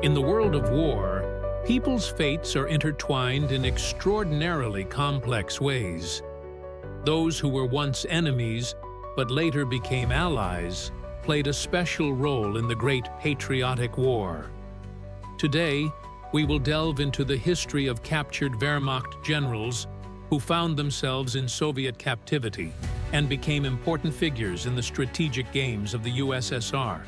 In the world of war, people's fates are intertwined in extraordinarily complex ways. Those who were once enemies, but later became allies, played a special role in the Great Patriotic War. Today, we will delve into the history of captured Wehrmacht generals who found themselves in Soviet captivity and became important figures in the strategic games of the USSR.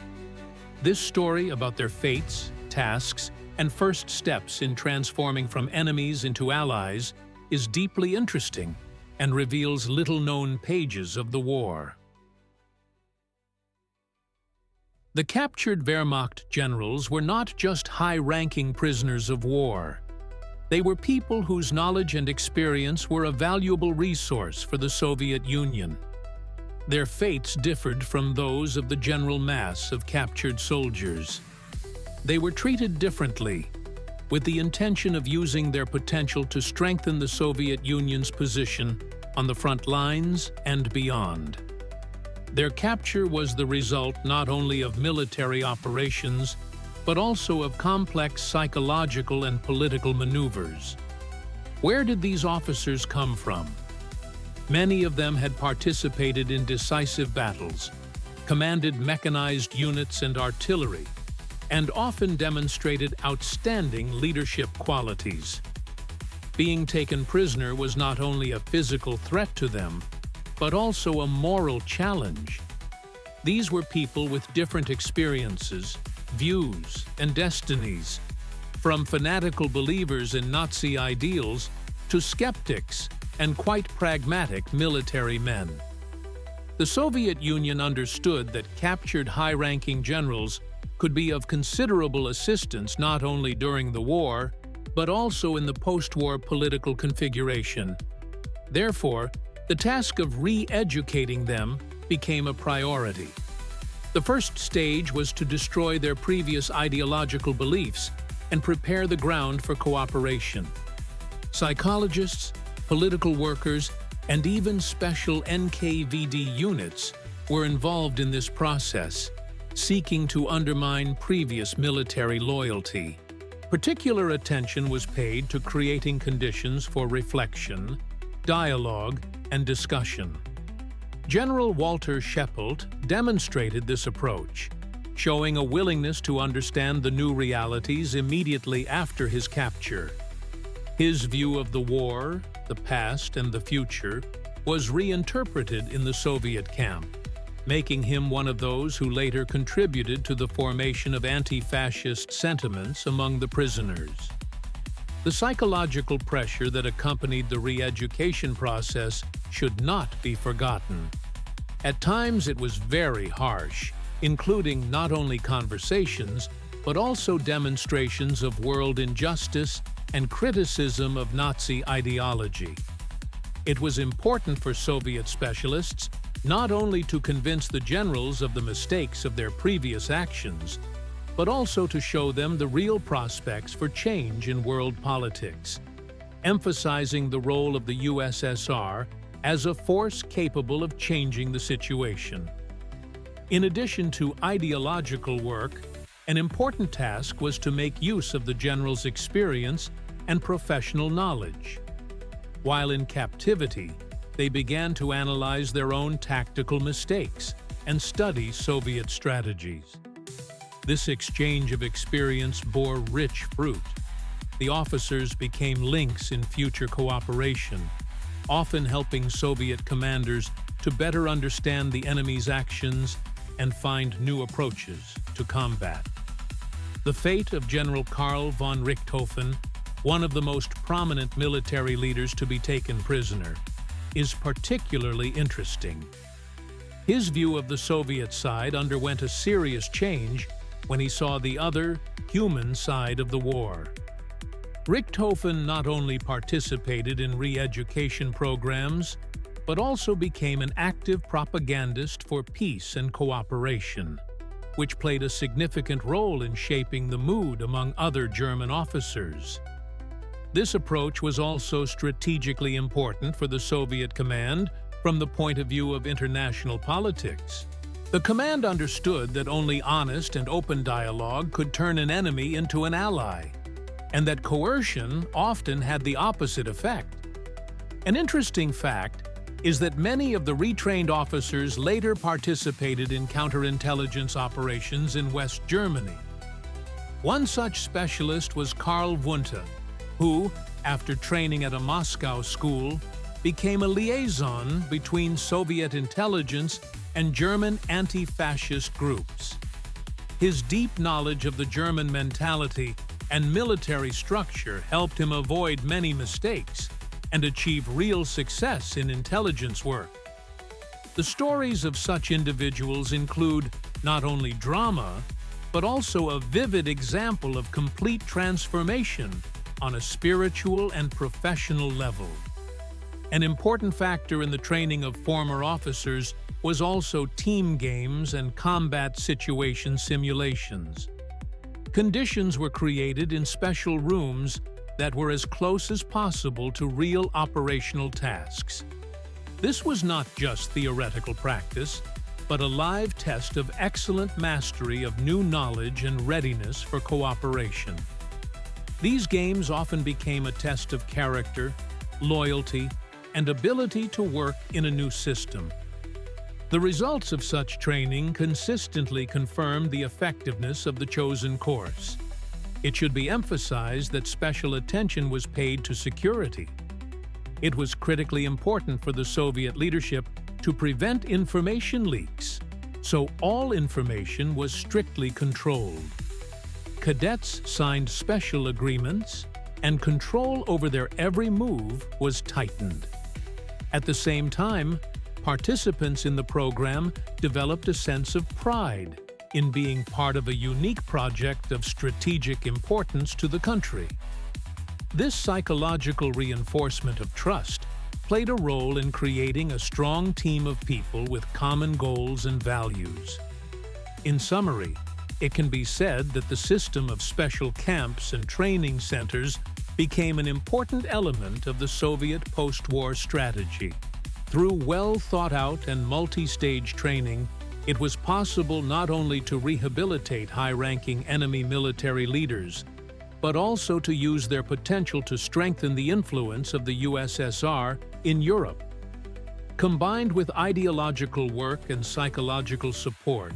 This story about their fates, tasks, and first steps in transforming from enemies into allies is deeply interesting and reveals little-known pages of the war. The captured Wehrmacht generals were not just high-ranking prisoners of war. They were people whose knowledge and experience were a valuable resource for the Soviet Union. Their fates differed from those of the general mass of captured soldiers. They were treated differently, with the intention of using their potential to strengthen the Soviet Union's position on the front lines and beyond. Their capture was the result not only of military operations, but also of complex psychological and political maneuvers. Where did these officers come from? Many of them had participated in decisive battles, commanded mechanized units and artillery, and often demonstrated outstanding leadership qualities. Being taken prisoner was not only a physical threat to them, but also a moral challenge. These were people with different experiences, views, and destinies, from fanatical believers in Nazi ideals to skeptics and quite pragmatic military men. The Soviet Union understood that captured high-ranking generals could be of considerable assistance not only during the war, but also in the post-war political configuration. Therefore, the task of re-educating them became a priority. The first stage was to destroy their previous ideological beliefs and prepare the ground for cooperation. Psychologists, political workers, and even special NKVD units were involved in this process, seeking to undermine previous military loyalty. Particular attention was paid to creating conditions for reflection, dialogue, and discussion. General Walter Scheppelt demonstrated this approach, showing a willingness to understand the new realities immediately after his capture. His view of the war, the past, and the future was reinterpreted in the Soviet camp, making him one of those who later contributed to the formation of anti-fascist sentiments among the prisoners. The psychological pressure that accompanied the re-education process should not be forgotten. At times it was very harsh, including not only conversations, but also demonstrations of world injustice and criticism of Nazi ideology. It was important for Soviet specialists not only to convince the generals of the mistakes of their previous actions, but also to show them the real prospects for change in world politics, emphasizing the role of the USSR as a force capable of changing the situation. In addition to ideological work, an important task was to make use of the generals' experience and professional knowledge. While in captivity, they began to analyze their own tactical mistakes and study Soviet strategies. This exchange of experience bore rich fruit. The officers became links in future cooperation, often helping Soviet commanders to better understand the enemy's actions and find new approaches to combat. The fate of General Karl von Richthofen, one of the most prominent military leaders to be taken prisoner, is particularly interesting. His view of the Soviet side underwent a serious change when he saw the other, human side of the war. Richthofen not only participated in re-education programs, but also became an active propagandist for peace and cooperation, which played a significant role in shaping the mood among other German officers. This approach was also strategically important for the Soviet command from the point of view of international politics. The command understood that only honest and open dialogue could turn an enemy into an ally, and that coercion often had the opposite effect. An interesting fact is that many of the retrained officers later participated in counterintelligence operations in West Germany. One such specialist was Karl Wundt, who, after training at a Moscow school, became a liaison between Soviet intelligence and German anti-fascist groups. His deep knowledge of the German mentality and military structure helped him avoid many mistakes and achieve real success in intelligence work. The stories of such individuals include not only drama, but also a vivid example of complete transformation on a spiritual and professional level. An important factor in the training of former officers was also team games and combat situation simulations. Conditions were created in special rooms that were as close as possible to real operational tasks. This was not just theoretical practice, but a live test of excellent mastery of new knowledge and readiness for cooperation. These games often became a test of character, loyalty, and ability to work in a new system. The results of such training consistently confirmed the effectiveness of the chosen course. It should be emphasized that special attention was paid to security. It was critically important for the Soviet leadership to prevent information leaks, so all information was strictly controlled. Cadets signed special agreements, and control over their every move was tightened. At the same time, participants in the program developed a sense of pride in being part of a unique project of strategic importance to the country. This psychological reinforcement of trust played a role in creating a strong team of people with common goals and values. In summary, it can be said that the system of special camps and training centers became an important element of the Soviet post-war strategy. Through well-thought-out and multi-stage training, it was possible not only to rehabilitate high-ranking enemy military leaders, but also to use their potential to strengthen the influence of the USSR in Europe. Combined with ideological work and psychological support,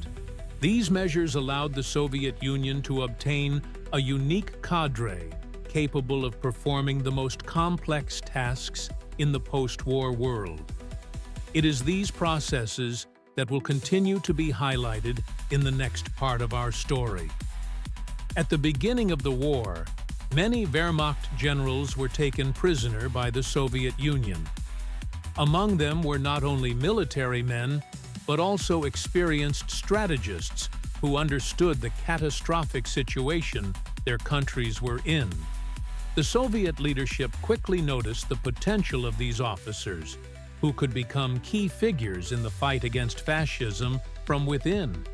these measures allowed the Soviet Union to obtain a unique cadre capable of performing the most complex tasks in the post-war world. It is these processes that will continue to be highlighted in the next part of our story. At the beginning of the war, many Wehrmacht generals were taken prisoner by the Soviet Union. Among them were not only military men, but also experienced strategists who understood the catastrophic situation their countries were in. The Soviet leadership quickly noticed the potential of these officers, who could become key figures in the fight against fascism from within.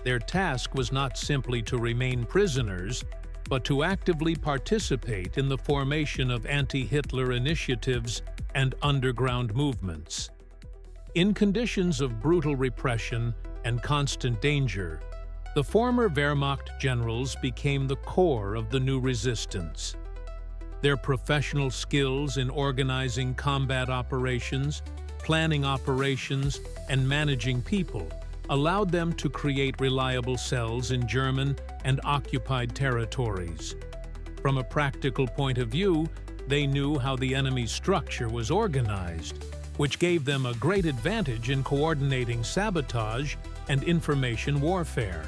Their task was not simply to remain prisoners, but to actively participate in the formation of anti-Hitler initiatives and underground movements. In conditions of brutal repression and constant danger, the former Wehrmacht generals became the core of the new resistance. Their professional skills in organizing combat operations, planning operations, and managing people allowed them to create reliable cells in German and occupied territories. From a practical point of view, they knew how the enemy's structure was organized, which gave them a great advantage in coordinating sabotage and information warfare.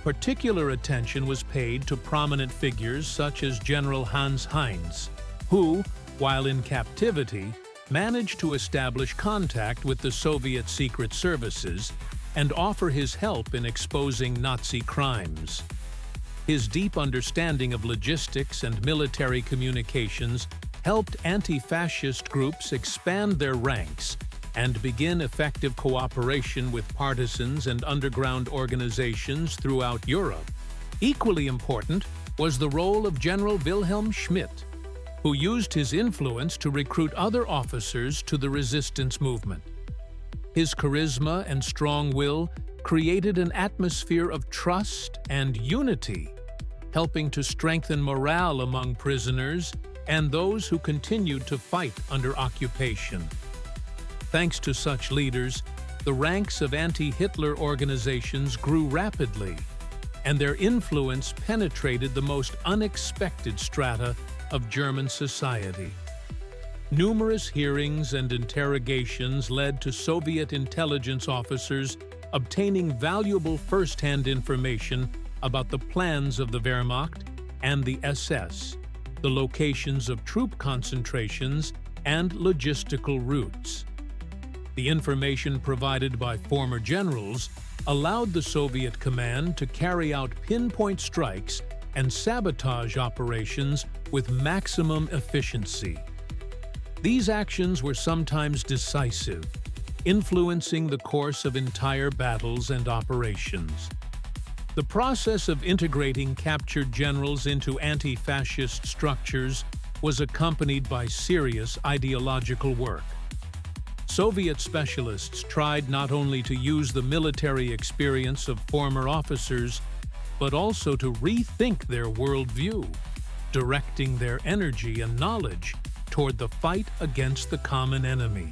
Particular attention was paid to prominent figures such as General Hans Heinz, who, while in captivity, managed to establish contact with the Soviet secret services and offer his help in exposing Nazi crimes. His deep understanding of logistics and military communications helped anti-fascist groups expand their ranks and begin effective cooperation with partisans and underground organizations throughout Europe. Equally important was the role of General Wilhelm Schmidt, who used his influence to recruit other officers to the resistance movement. His charisma and strong will created an atmosphere of trust and unity, helping to strengthen morale among prisoners and those who continued to fight under occupation. Thanks to such leaders, the ranks of anti-Hitler organizations grew rapidly, and their influence penetrated the most unexpected strata of German society. Numerous hearings and interrogations led to Soviet intelligence officers obtaining valuable first-hand information about the plans of the Wehrmacht and the SS, the locations of troop concentrations, and logistical routes. The information provided by former generals allowed the Soviet command to carry out pinpoint strikes and sabotage operations with maximum efficiency. These actions were sometimes decisive, influencing the course of entire battles and operations. The process of integrating captured generals into anti-fascist structures was accompanied by serious ideological work. Soviet specialists tried not only to use the military experience of former officers, but also to rethink their worldview, directing their energy and knowledge toward the fight against the common enemy.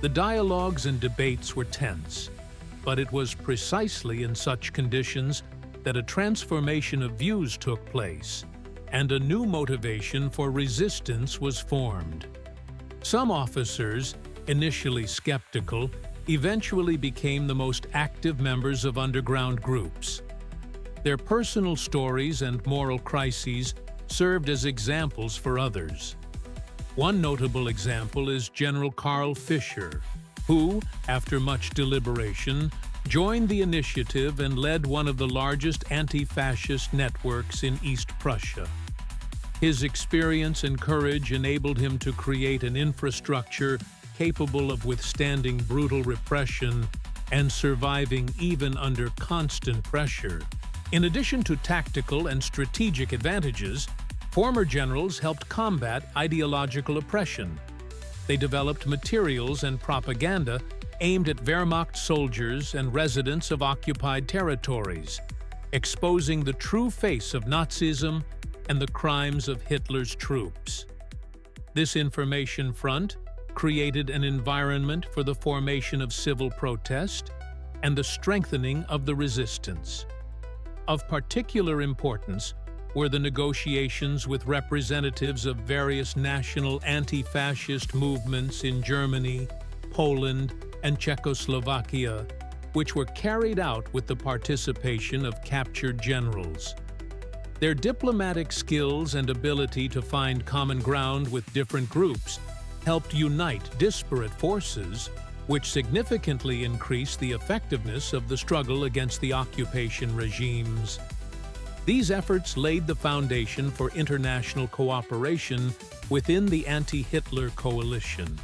The dialogues and debates were tense, but it was precisely in such conditions that a transformation of views took place, and a new motivation for resistance was formed. Some officers, initially skeptical, eventually became the most active members of underground groups. Their personal stories and moral crises served as examples for others. One notable example is General Karl Fischer, who, after much deliberation, joined the initiative and led one of the largest anti-fascist networks in East Prussia. His experience and courage enabled him to create an infrastructure capable of withstanding brutal repression and surviving even under constant pressure. In addition to tactical and strategic advantages, former generals helped combat ideological oppression. They developed materials and propaganda aimed at Wehrmacht soldiers and residents of occupied territories, exposing the true face of Nazism and the crimes of Hitler's troops. This information front created an environment for the formation of civil protest and the strengthening of the resistance. Of particular importance were the negotiations with representatives of various national anti-fascist movements in Germany, Poland, and Czechoslovakia, which were carried out with the participation of captured generals. Their diplomatic skills and ability to find common ground with different groups helped unite disparate forces, which significantly increased the effectiveness of the struggle against the occupation regimes. These efforts laid the foundation for international cooperation within the anti-Hitler coalition.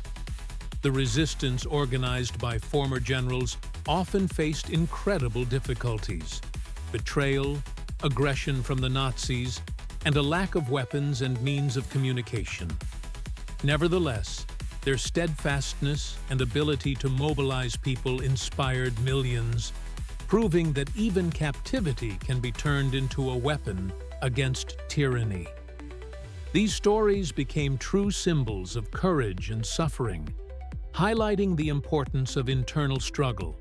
The resistance organized by former generals often faced incredible difficulties: betrayal, aggression from the Nazis, and a lack of weapons and means of communication. Nevertheless, their steadfastness and ability to mobilize people inspired millions, proving that even captivity can be turned into a weapon against tyranny. These stories became true symbols of courage and suffering, highlighting the importance of internal struggle.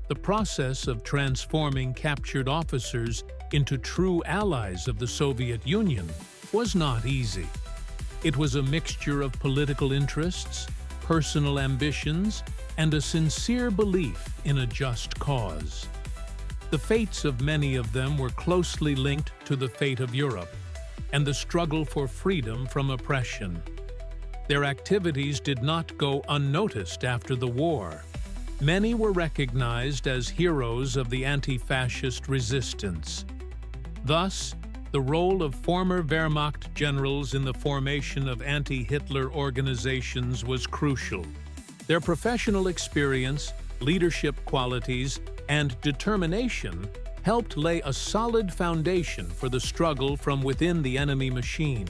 The process of transforming captured officers into true allies of the Soviet Union was not easy. It was a mixture of political interests, personal ambitions, and a sincere belief in a just cause. The fates of many of them were closely linked to the fate of Europe and the struggle for freedom from oppression. Their activities did not go unnoticed after the war. Many were recognized as heroes of the anti-fascist resistance. Thus, the role of former Wehrmacht generals in the formation of anti-Hitler organizations was crucial. Their professional experience, leadership qualities, and determination helped lay a solid foundation for the struggle from within the enemy machine.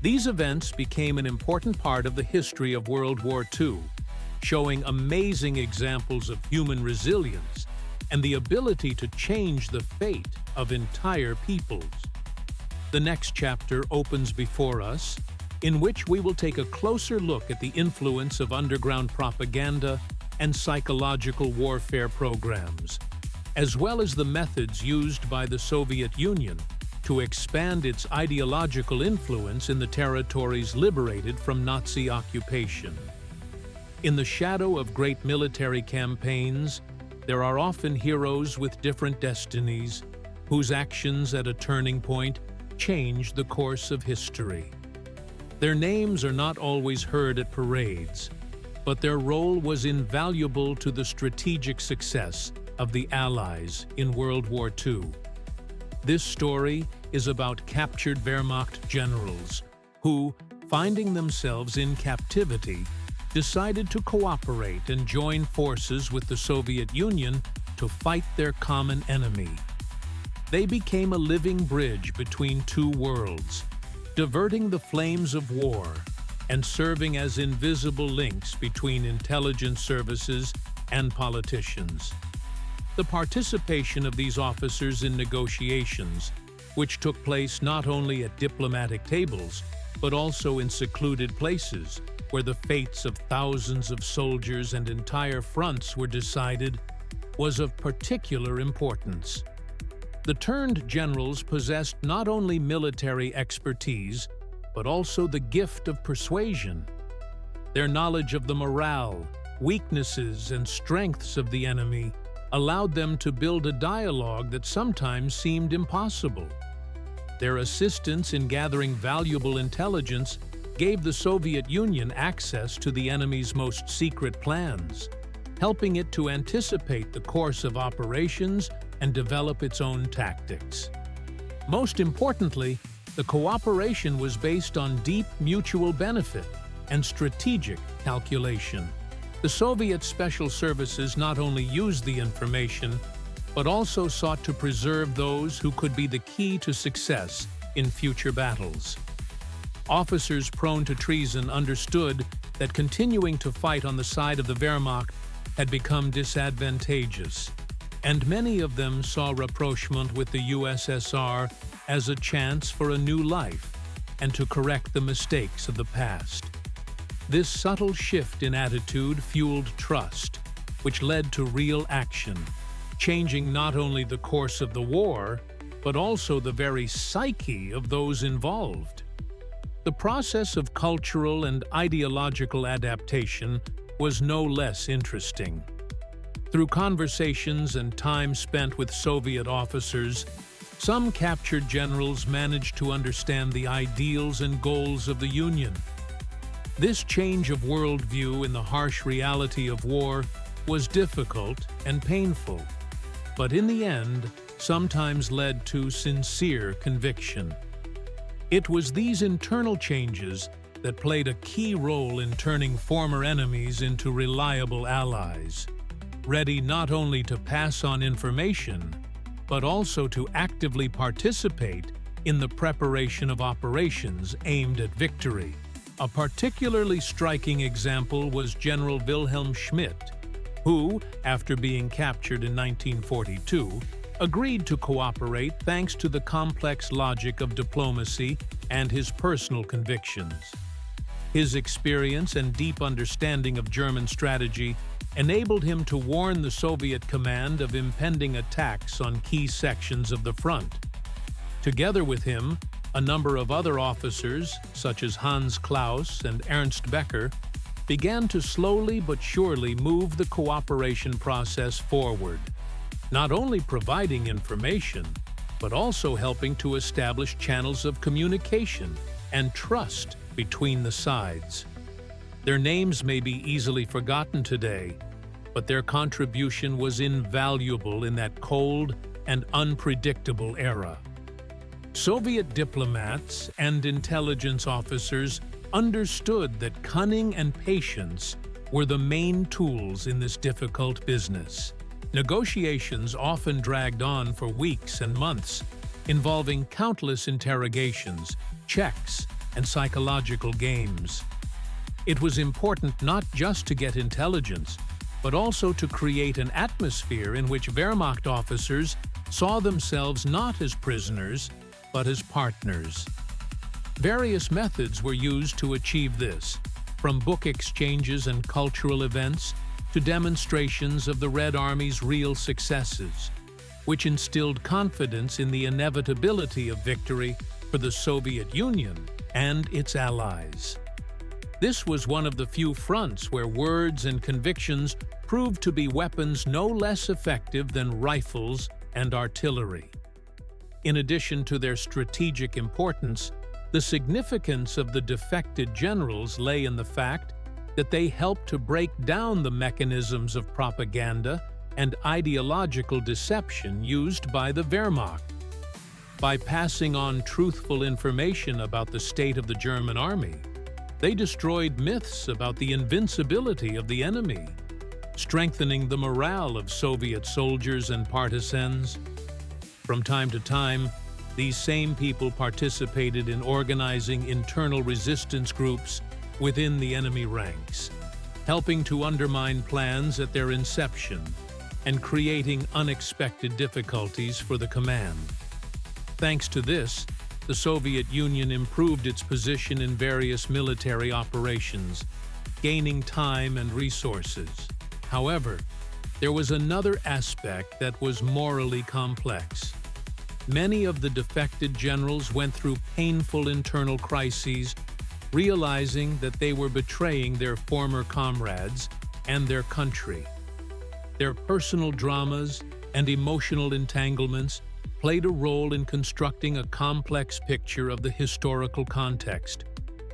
These events became an important part of the history of World War II, showing amazing examples of human resilience and the ability to change the fate of entire peoples. The next chapter opens before us, in which we will take a closer look at the influence of underground propaganda and psychological warfare programs, as well as the methods used by the Soviet Union to expand its ideological influence in the territories liberated from Nazi occupation. In the shadow of great military campaigns, there are often heroes with different destinies, whose actions at a turning point change the course of history. Their names are not always heard at parades, but their role was invaluable to the strategic success of the Allies in World War II. This story is about captured Wehrmacht generals who, finding themselves in captivity, decided to cooperate and join forces with the Soviet Union to fight their common enemy. They became a living bridge between two worlds, diverting the flames of war and serving as invisible links between intelligence services and politicians. The participation of these officers in negotiations, which took place not only at diplomatic tables, but also in secluded places, where the fates of thousands of soldiers and entire fronts were decided, was of particular importance. The turned generals possessed not only military expertise, but also the gift of persuasion. Their knowledge of the morale, weaknesses, and strengths of the enemy allowed them to build a dialogue that sometimes seemed impossible. Their assistance in gathering valuable intelligence gave the Soviet Union access to the enemy's most secret plans, helping it to anticipate the course of operations and develop its own tactics. Most importantly, the cooperation was based on deep mutual benefit and strategic calculation. The Soviet special services not only used the information, but also sought to preserve those who could be the key to success in future battles. Officers prone to treason understood that continuing to fight on the side of the Wehrmacht had become disadvantageous, and many of them saw rapprochement with the USSR as a chance for a new life and to correct the mistakes of the past. This subtle shift in attitude fueled trust, which led to real action, changing not only the course of the war, but also the very psyche of those involved. The process of cultural and ideological adaptation was no less interesting. Through conversations and time spent with Soviet officers, some captured generals managed to understand the ideals and goals of the Union. This change of worldview in the harsh reality of war was difficult and painful, but in the end, sometimes led to sincere conviction. It was these internal changes that played a key role in turning former enemies into reliable allies, ready not only to pass on information, but also to actively participate in the preparation of operations aimed at victory. A particularly striking example was General Wilhelm Schmidt, who, after being captured in 1942, agreed to cooperate thanks to the complex logic of diplomacy and his personal convictions. His experience and deep understanding of German strategy enabled him to warn the Soviet command of impending attacks on key sections of the front. Together with him, a number of other officers, such as Hans Klaus and Ernst Becker, began to slowly but surely move the cooperation process forward, not only providing information, but also helping to establish channels of communication and trust between the sides. Their names may be easily forgotten today, but their contribution was invaluable in that cold and unpredictable era. Soviet diplomats and intelligence officers understood that cunning and patience were the main tools in this difficult business. Negotiations often dragged on for weeks and months, involving countless interrogations, checks, and psychological games. It was important not just to get intelligence, but also to create an atmosphere in which Wehrmacht officers saw themselves not as prisoners, but as partners. Various methods were used to achieve this, from book exchanges and cultural events to demonstrations of the Red Army's real successes, which instilled confidence in the inevitability of victory for the Soviet Union and its allies. This was one of the few fronts where words and convictions proved to be weapons no less effective than rifles and artillery. In addition to their strategic importance, the significance of the defected generals lay in the fact that they helped to break down the mechanisms of propaganda and ideological deception used by the Wehrmacht. By passing on truthful information about the state of the German army, they destroyed myths about the invincibility of the enemy, strengthening the morale of Soviet soldiers and partisans. From time to time, these same people participated in organizing internal resistance groups within the enemy ranks, helping to undermine plans at their inception and creating unexpected difficulties for the command. Thanks to this, the Soviet Union improved its position in various military operations, gaining time and resources. However, there was another aspect that was morally complex. Many of the defected generals went through painful internal crises, realizing that they were betraying their former comrades and their country. Their personal dramas and emotional entanglements played a role in constructing a complex picture of the historical context,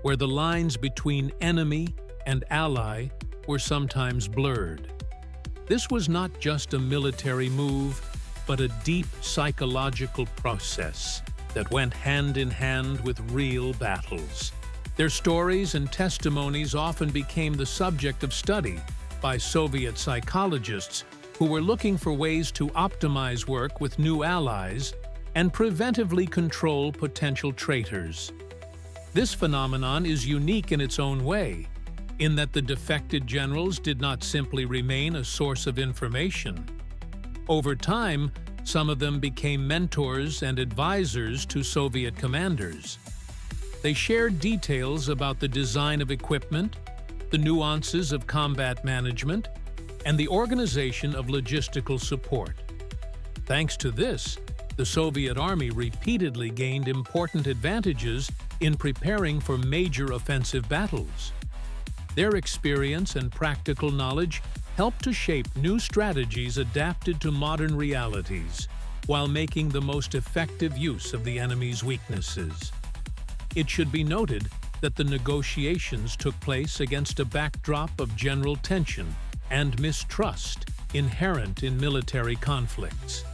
where the lines between enemy and ally were sometimes blurred. This was not just a military move, but a deep psychological process that went hand in hand with real battles. Their stories and testimonies often became the subject of study by Soviet psychologists who were looking for ways to optimize work with new allies and preventively control potential traitors. This phenomenon is unique in its own way, in that the defected generals did not simply remain a source of information. Over time, some of them became mentors and advisors to Soviet commanders. They shared details about the design of equipment, the nuances of combat management, and the organization of logistical support. Thanks to this, the Soviet Army repeatedly gained important advantages in preparing for major offensive battles. Their experience and practical knowledge helped to shape new strategies adapted to modern realities, while making the most effective use of the enemy's weaknesses. It should be noted that the negotiations took place against a backdrop of general tension and mistrust inherent in military conflicts.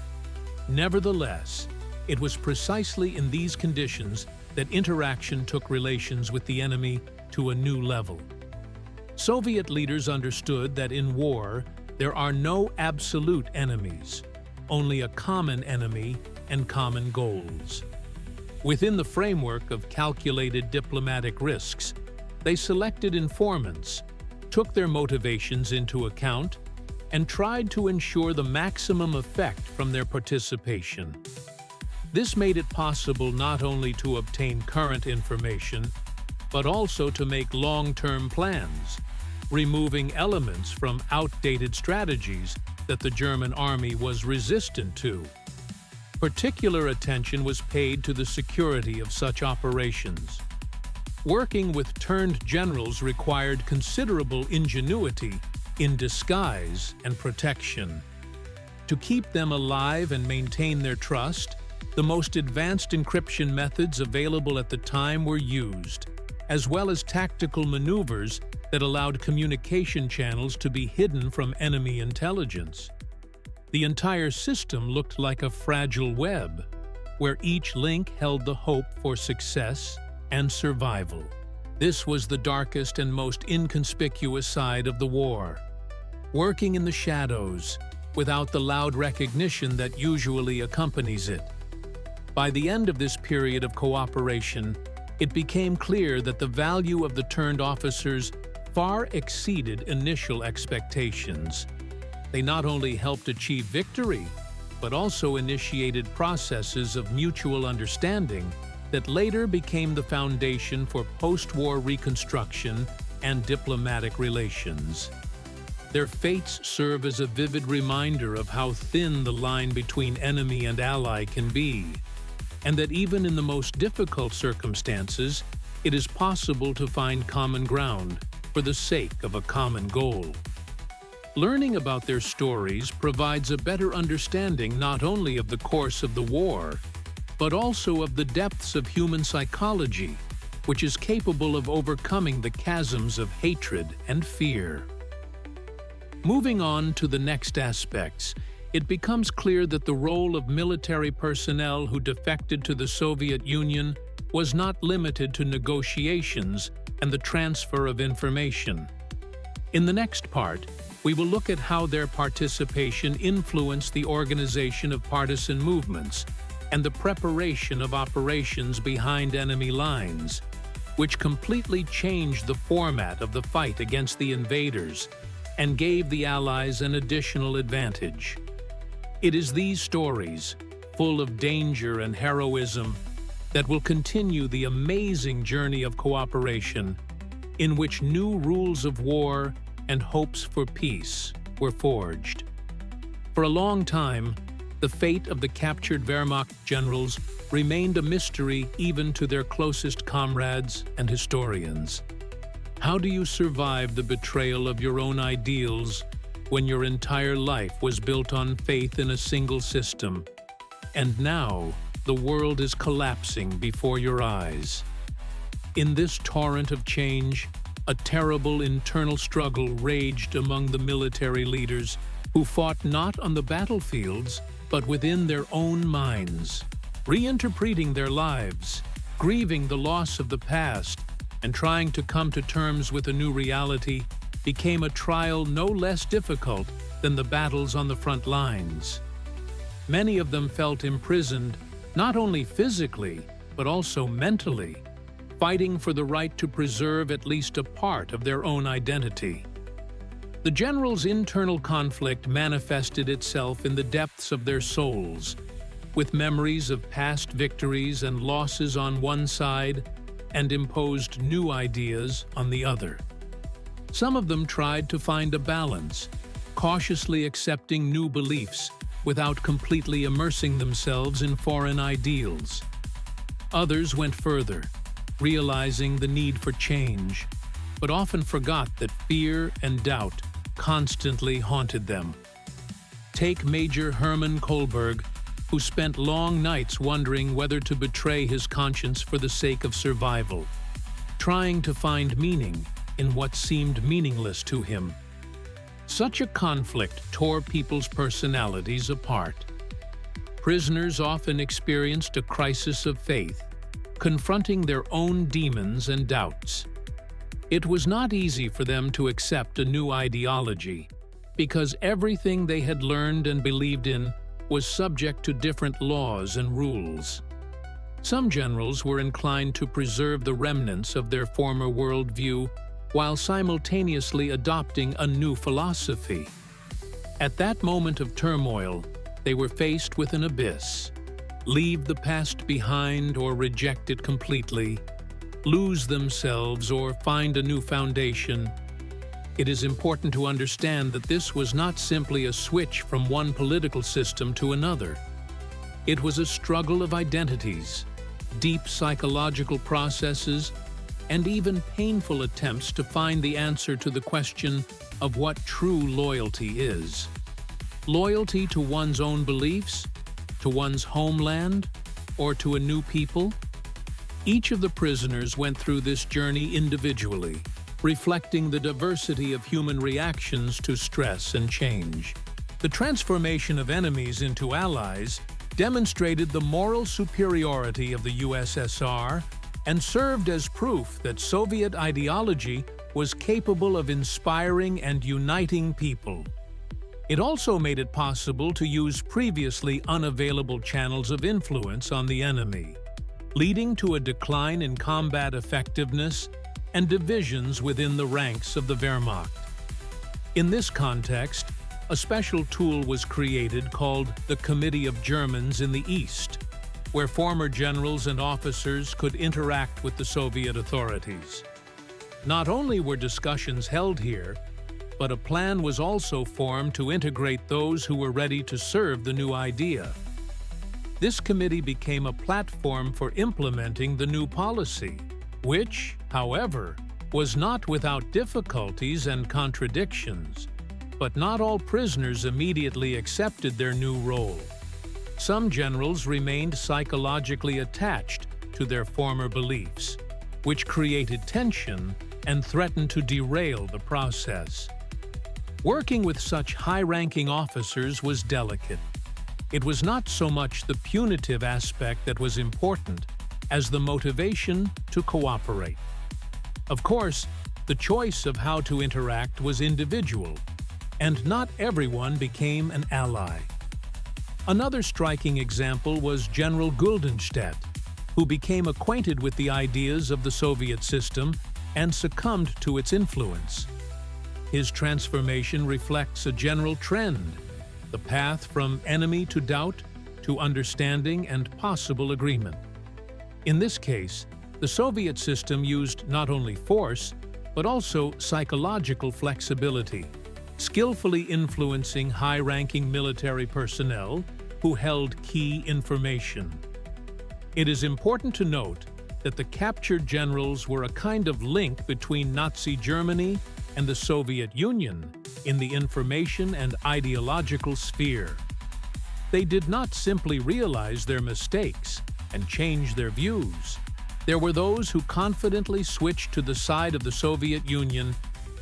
Nevertheless, it was precisely in these conditions that interaction took relations with the enemy to a new level. Soviet leaders understood that in war, there are no absolute enemies, only a common enemy and common goals. Within the framework of calculated diplomatic risks, they selected informants, took their motivations into account, and tried to ensure the maximum effect from their participation. This made it possible not only to obtain current information, but also to make long-term plans, removing elements from outdated strategies that the German army was resistant to. Particular attention was paid to the security of such operations. Working with turned generals required considerable ingenuity in disguise and protection. To keep them alive and maintain their trust, the most advanced encryption methods available at the time were used, as well as tactical maneuvers that allowed communication channels to be hidden from enemy intelligence. The entire system looked like a fragile web, where each link held the hope for success and survival. This was the darkest and most inconspicuous side of the war. Working in the shadows, without the loud recognition that usually accompanies it. By the end of this period of cooperation, it became clear that the value of the turned officers far exceeded initial expectations. They not only helped achieve victory, but also initiated processes of mutual understanding that later became the foundation for post-war reconstruction and diplomatic relations. Their fates serve as a vivid reminder of how thin the line between enemy and ally can be, and that even in the most difficult circumstances, it is possible to find common ground for the sake of a common goal. Learning about their stories provides a better understanding not only of the course of the war, but also of the depths of human psychology, which is capable of overcoming the chasms of hatred and fear. Moving on to the next aspects, it becomes clear that the role of military personnel who defected to the Soviet Union was not limited to negotiations and the transfer of information. In the next part, we will look at how their participation influenced the organization of partisan movements and the preparation of operations behind enemy lines, which completely changed the format of the fight against the invaders and gave the Allies an additional advantage. It is these stories, full of danger and heroism, that will continue the amazing journey of cooperation, in which new rules of war and hopes for peace were forged. For a long time, the fate of the captured Wehrmacht generals remained a mystery even to their closest comrades and historians. How do you survive the betrayal of your own ideals when your entire life was built on faith in a single system, and now the world is collapsing before your eyes? In this torrent of change, a terrible internal struggle raged among the military leaders who fought not on the battlefields, but within their own minds, reinterpreting their lives, grieving the loss of the past, and trying to come to terms with a new reality became a trial no less difficult than the battles on the front lines. Many of them felt imprisoned, not only physically, but also mentally, fighting for the right to preserve at least a part of their own identity. The generals' internal conflict manifested itself in the depths of their souls, with memories of past victories and losses on one side and imposed new ideas on the other. Some of them tried to find a balance, cautiously accepting new beliefs without completely immersing themselves in foreign ideals. Others went further, realizing the need for change, but often forgot that fear and doubt constantly haunted them. Take Major Hermann Kohlberg, who spent long nights wondering whether to betray his conscience for the sake of survival, trying to find meaning in what seemed meaningless to him. Such a conflict tore people's personalities apart. Prisoners often experienced a crisis of faith, confronting their own demons and doubts. It was not easy for them to accept a new ideology, because everything they had learned and believed in was subject to different laws and rules. Some generals were inclined to preserve the remnants of their former worldview while simultaneously adopting a new philosophy. At that moment of turmoil, they were faced with an abyss. Leave the past behind or reject it completely, lose themselves or find a new foundation. It is important to understand that this was not simply a switch from one political system to another. It was a struggle of identities, deep psychological processes, and even painful attempts to find the answer to the question of what true loyalty is. Loyalty to one's own beliefs, to one's homeland, or to a new people? Each of the prisoners went through this journey individually, reflecting the diversity of human reactions to stress and change. The transformation of enemies into allies demonstrated the moral superiority of the USSR and served as proof that Soviet ideology was capable of inspiring and uniting people. It also made it possible to use previously unavailable channels of influence on the enemy, leading to a decline in combat effectiveness and divisions within the ranks of the Wehrmacht. In this context, a special tool was created called the Committee of Germans in the East, where former generals and officers could interact with the Soviet authorities. Not only were discussions held here, but a plan was also formed to integrate those who were ready to serve the new idea. This committee became a platform for implementing the new policy, which, however, was not without difficulties and contradictions. But not all prisoners immediately accepted their new role. Some generals remained psychologically attached to their former beliefs, which created tension and threatened to derail the process. Working with such high-ranking officers was delicate. It was not so much the punitive aspect that was important as the motivation to cooperate. Of course, the choice of how to interact was individual, and not everyone became an ally. Another striking example was General Guldenstedt, who became acquainted with the ideas of the Soviet system and succumbed to its influence. His transformation reflects a general trend, the path from enemy to doubt to understanding and possible agreement. In this case, the Soviet system used not only force, but also psychological flexibility, skillfully influencing high-ranking military personnel who held key information. It is important to note that the captured generals were a kind of link between Nazi Germany and the Soviet Union in the information and ideological sphere. They did not simply realize their mistakes and change their views. There were those who confidently switched to the side of the Soviet Union,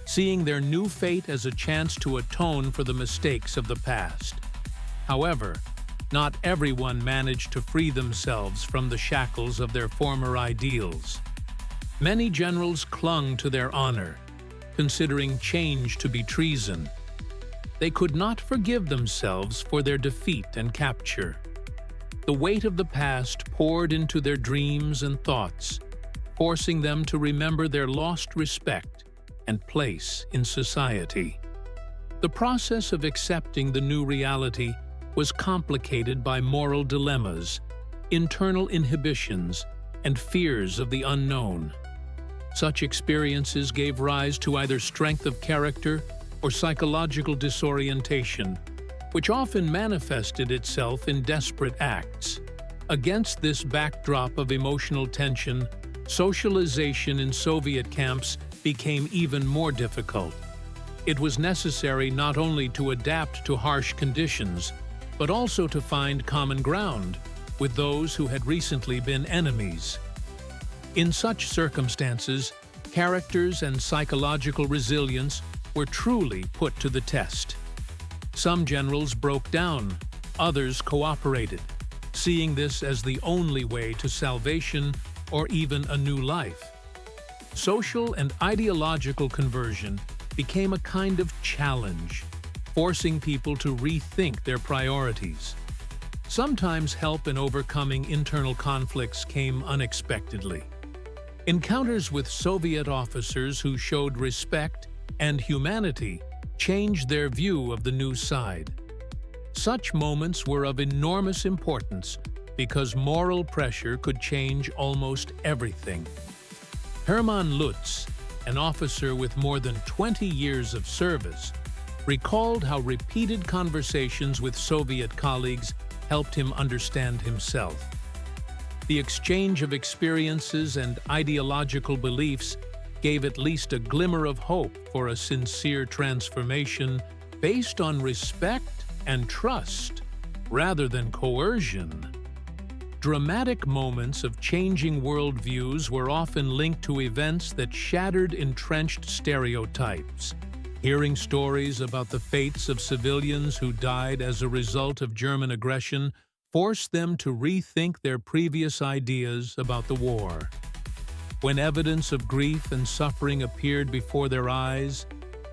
seeing their new fate as a chance to atone for the mistakes of the past. However, not everyone managed to free themselves from the shackles of their former ideals. Many generals clung to their honor, considering change to be treason. They could not forgive themselves for their defeat and capture. The weight of the past poured into their dreams and thoughts, forcing them to remember their lost respect and place in society. The process of accepting the new reality was complicated by moral dilemmas, internal inhibitions, and fears of the unknown. Such experiences gave rise to either strength of character or psychological disorientation, which often manifested itself in desperate acts. Against this backdrop of emotional tension, socialization in Soviet camps became even more difficult. It was necessary not only to adapt to harsh conditions, but also to find common ground with those who had recently been enemies. In such circumstances, characters and psychological resilience were truly put to the test. Some generals broke down, others cooperated, seeing this as the only way to salvation or even a new life. Social and ideological conversion became a kind of challenge, forcing people to rethink their priorities. Sometimes help in overcoming internal conflicts came unexpectedly. Encounters with Soviet officers who showed respect and humanity changed their view of the new side. Such moments were of enormous importance because moral pressure could change almost everything. Hermann Lutz, an officer with more than 20 years of service, recalled how repeated conversations with Soviet colleagues helped him understand himself. The exchange of experiences and ideological beliefs gave at least a glimmer of hope for a sincere transformation based on respect and trust, rather than coercion. Dramatic moments of changing worldviews were often linked to events that shattered entrenched stereotypes. Hearing stories about the fates of civilians who died as a result of German aggression forced them to rethink their previous ideas about the war. When evidence of grief and suffering appeared before their eyes,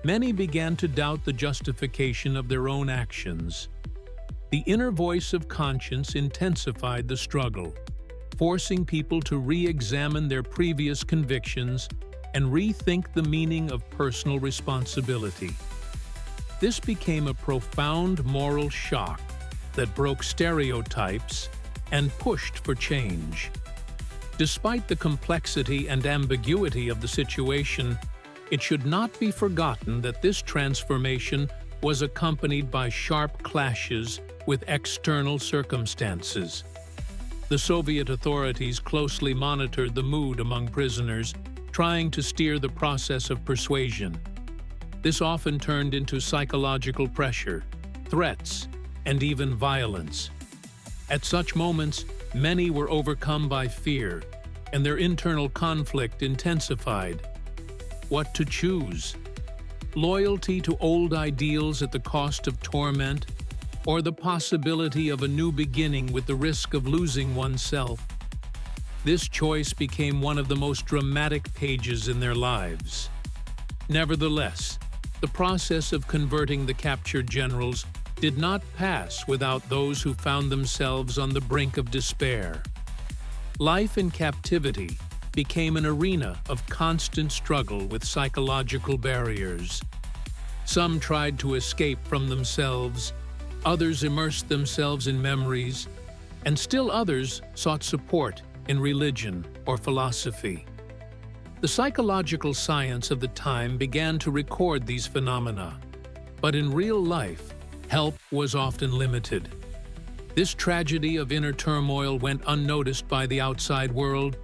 many began to doubt the justification of their own actions. The inner voice of conscience intensified the struggle, forcing people to re-examine their previous convictions and rethink the meaning of personal responsibility. This became a profound moral shock that broke stereotypes and pushed for change. Despite the complexity and ambiguity of the situation, it should not be forgotten that this transformation was accompanied by sharp clashes with external circumstances. The Soviet authorities closely monitored the mood among prisoners, trying to steer the process of persuasion. This often turned into psychological pressure, threats, and even violence. At such moments, many were overcome by fear, and their internal conflict intensified. What to choose? Loyalty to old ideals at the cost of torment, or the possibility of a new beginning with the risk of losing oneself? This choice became one of the most dramatic pages in their lives. Nevertheless, the process of converting the captured generals did not pass without those who found themselves on the brink of despair. Life in captivity became an arena of constant struggle with psychological barriers. Some tried to escape from themselves, others immersed themselves in memories, and still others sought support in religion or philosophy. The psychological science of the time began to record these phenomena, but in real life, help was often limited. This tragedy of inner turmoil went unnoticed by the outside world,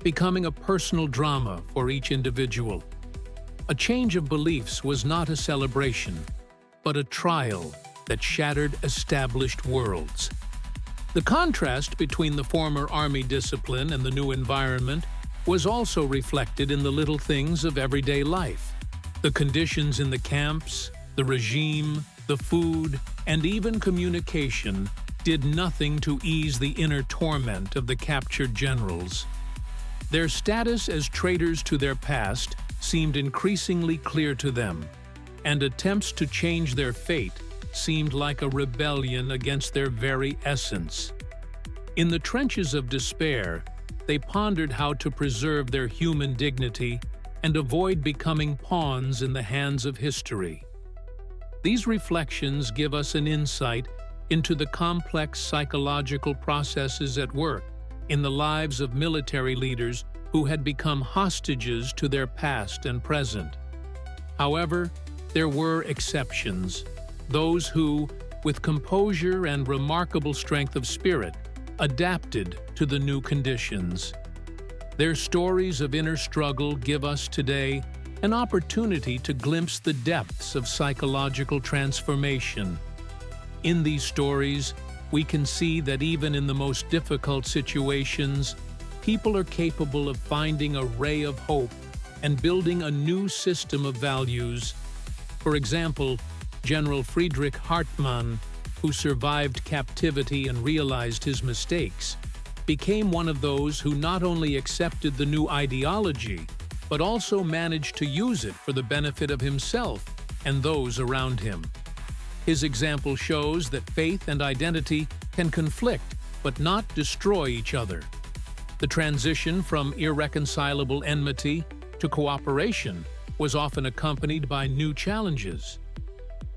becoming a personal drama for each individual. A change of beliefs was not a celebration, but a trial that shattered established worlds. The contrast between the former army discipline and the new environment was also reflected in the little things of everyday life. The conditions in the camps, the regime, the food, and even communication did nothing to ease the inner torment of the captured generals. Their status as traitors to their past seemed increasingly clear to them, and attempts to change their fate seemed like a rebellion against their very essence. In the trenches of despair, they pondered how to preserve their human dignity and avoid becoming pawns in the hands of history. These reflections give us an insight into the complex psychological processes at work in the lives of military leaders who had become hostages to their past and present. However, there were exceptions, those who, with composure and remarkable strength of spirit, adapted to the new conditions. Their stories of inner struggle give us today an opportunity to glimpse the depths of psychological transformation. In these stories, we can see that even in the most difficult situations, people are capable of finding a ray of hope and building a new system of values. For example, General Friedrich Hartmann, who survived captivity and realized his mistakes, became one of those who not only accepted the new ideology, but also managed to use it for the benefit of himself and those around him. His example shows that faith and identity can conflict but not destroy each other. The transition from irreconcilable enmity to cooperation was often accompanied by new challenges.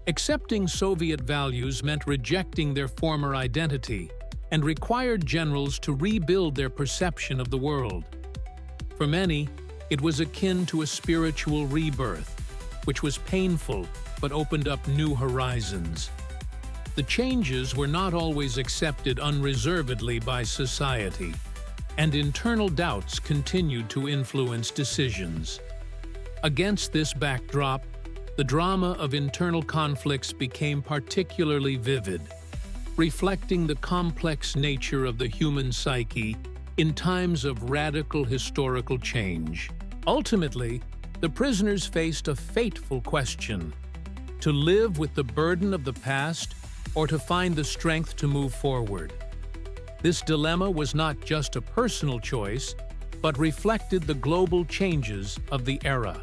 Accepting Soviet values meant rejecting their former identity and required generals to rebuild their perception of the world. For many, it was akin to a spiritual rebirth, which was painful but opened up new horizons. The changes were not always accepted unreservedly by society, and internal doubts continued to influence decisions. Against this backdrop, the drama of internal conflicts became particularly vivid, reflecting the complex nature of the human psyche in times of radical historical change. Ultimately, the prisoners faced a fateful question: to live with the burden of the past or to find the strength to move forward. This dilemma was not just a personal choice, but reflected the global changes of the era.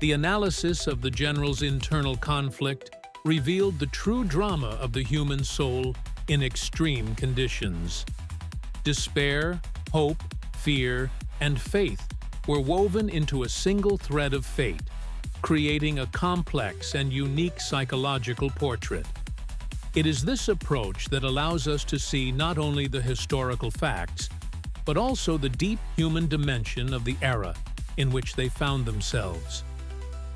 The analysis of the generals' internal conflict revealed the true drama of the human soul in extreme conditions. Despair, hope, fear, and faith were woven into a single thread of fate, creating a complex and unique psychological portrait. It is this approach that allows us to see not only the historical facts, but also the deep human dimension of the era in which they found themselves.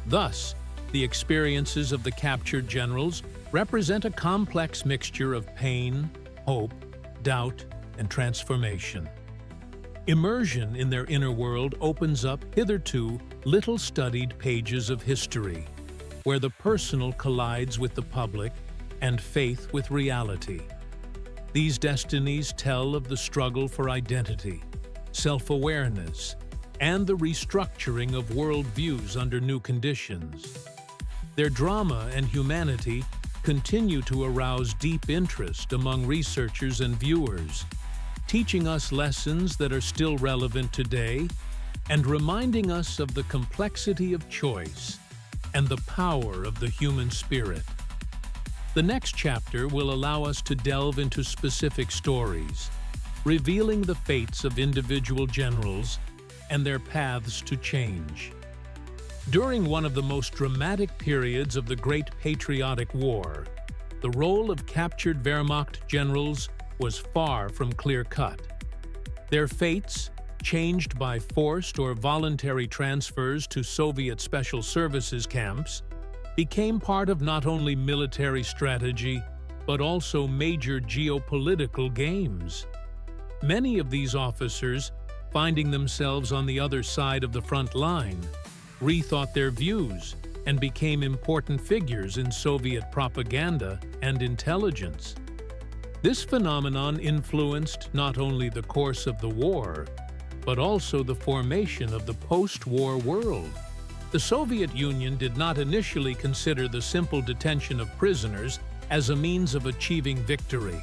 Thus, the experiences of the captured generals represent a complex mixture of pain, hope, doubt, and transformation. Immersion in their inner world opens up hitherto little-studied pages of history, where the personal collides with the public and faith with reality. These destinies tell of the struggle for identity, self-awareness, and the restructuring of worldviews under new conditions. Their drama and humanity continue to arouse deep interest among researchers and viewers, teaching us lessons that are still relevant today and reminding us of the complexity of choice and the power of the human spirit. The next chapter will allow us to delve into specific stories, revealing the fates of individual generals and their paths to change. During one of the most dramatic periods of the Great Patriotic War, the role of captured Wehrmacht generals was far from clear-cut. Their fates, changed by forced or voluntary transfers to Soviet Special Services camps, became part of not only military strategy, but also major geopolitical games. Many of these officers, finding themselves on the other side of the front line, rethought their views and became important figures in Soviet propaganda and intelligence. This phenomenon influenced not only the course of the war, but also the formation of the post-war world. The Soviet Union did not initially consider the simple detention of prisoners as a means of achieving victory.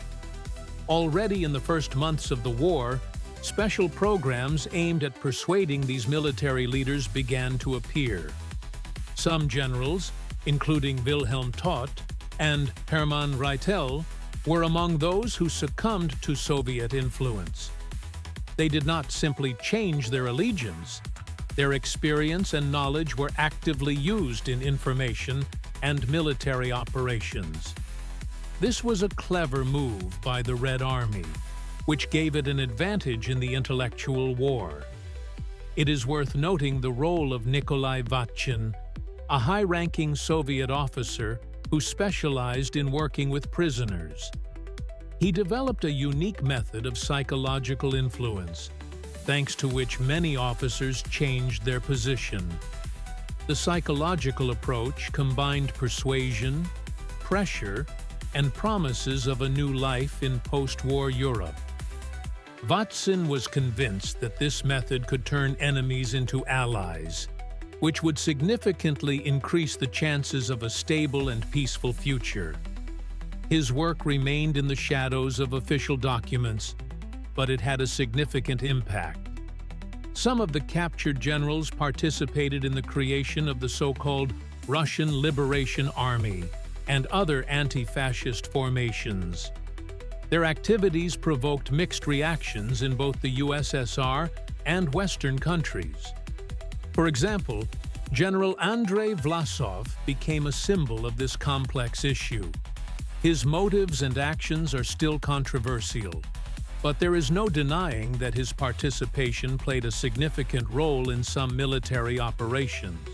Already in the first months of the war, special programs aimed at persuading these military leaders began to appear. Some generals, including Wilhelm Todt and Hermann Reitel, were among those who succumbed to Soviet influence. They did not simply change their allegiance. Their experience and knowledge were actively used in information and military operations. This was a clever move by the Red Army, which gave it an advantage in the intellectual war. It is worth noting the role of Nikolai Vatchin, a high-ranking Soviet officer who specialized in working with prisoners. He developed a unique method of psychological influence, thanks to which many officers changed their position. The psychological approach combined persuasion, pressure, and promises of a new life in post-war Europe. Vatchin was convinced that this method could turn enemies into allies, which would significantly increase the chances of a stable and peaceful future. His work remained in the shadows of official documents, but it had a significant impact. Some of the captured generals participated in the creation of the so-called Russian Liberation Army and other anti-fascist formations. Their activities provoked mixed reactions in both the USSR and Western countries. For example, General Andrei Vlasov became a symbol of this complex issue. His motives and actions are still controversial, but there is no denying that his participation played a significant role in some military operations.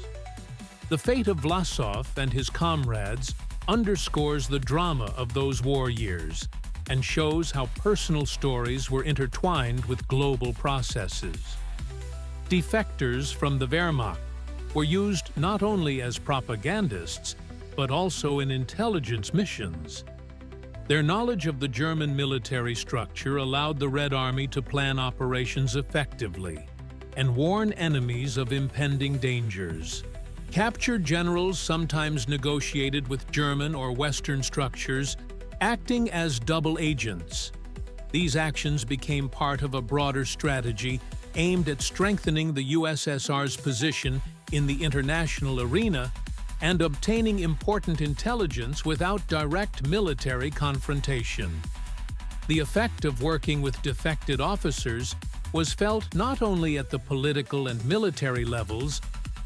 The fate of Vlasov and his comrades underscores the drama of those war years and shows how personal stories were intertwined with global processes. Defectors from the Wehrmacht were used not only as propagandists, but also in intelligence missions. Their knowledge of the German military structure allowed the Red Army to plan operations effectively and warn enemies of impending dangers. Captured generals sometimes negotiated with German or Western structures, acting as double agents. These actions became part of a broader strategy aimed at strengthening the USSR's position in the international arena and obtaining important intelligence without direct military confrontation. The effect of working with defected officers was felt not only at the political and military levels,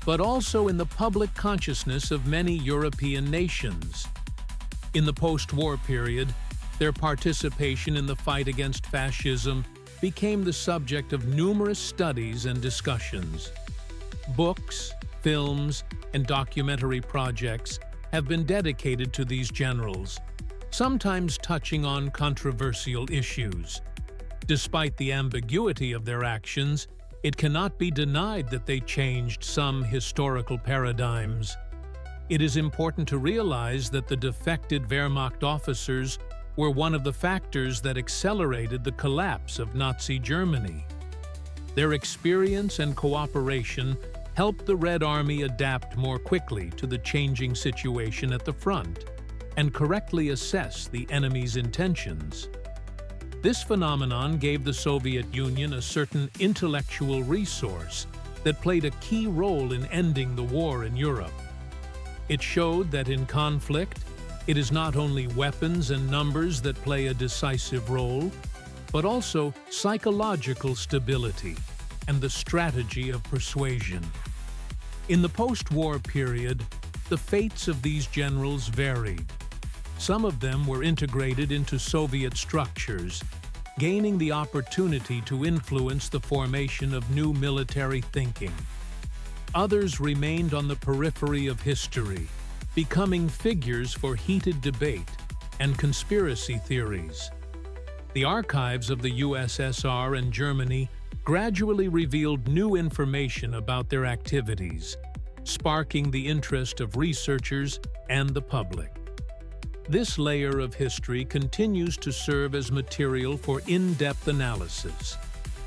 but also in the public consciousness of many European nations. In the post-war period, their participation in the fight against fascism became the subject of numerous studies and discussions. Books, films, and documentary projects have been dedicated to these generals, sometimes touching on controversial issues. Despite the ambiguity of their actions, it cannot be denied that they changed some historical paradigms. It is important to realize that the defected Wehrmacht officers were one of the factors that accelerated the collapse of Nazi Germany. Their experience and cooperation helped the Red Army adapt more quickly to the changing situation at the front and correctly assess the enemy's intentions. This phenomenon gave the Soviet Union a certain intellectual resource that played a key role in ending the war in Europe. It showed that in conflict, it is not only weapons and numbers that play a decisive role, but also psychological stability and the strategy of persuasion. In the post-war period, the fates of these generals varied. Some of them were integrated into Soviet structures, gaining the opportunity to influence the formation of new military thinking. Others remained on the periphery of history, becoming figures for heated debate and conspiracy theories. The archives of the USSR and Germany gradually revealed new information about their activities, sparking the interest of researchers and the public. This layer of history continues to serve as material for in-depth analysis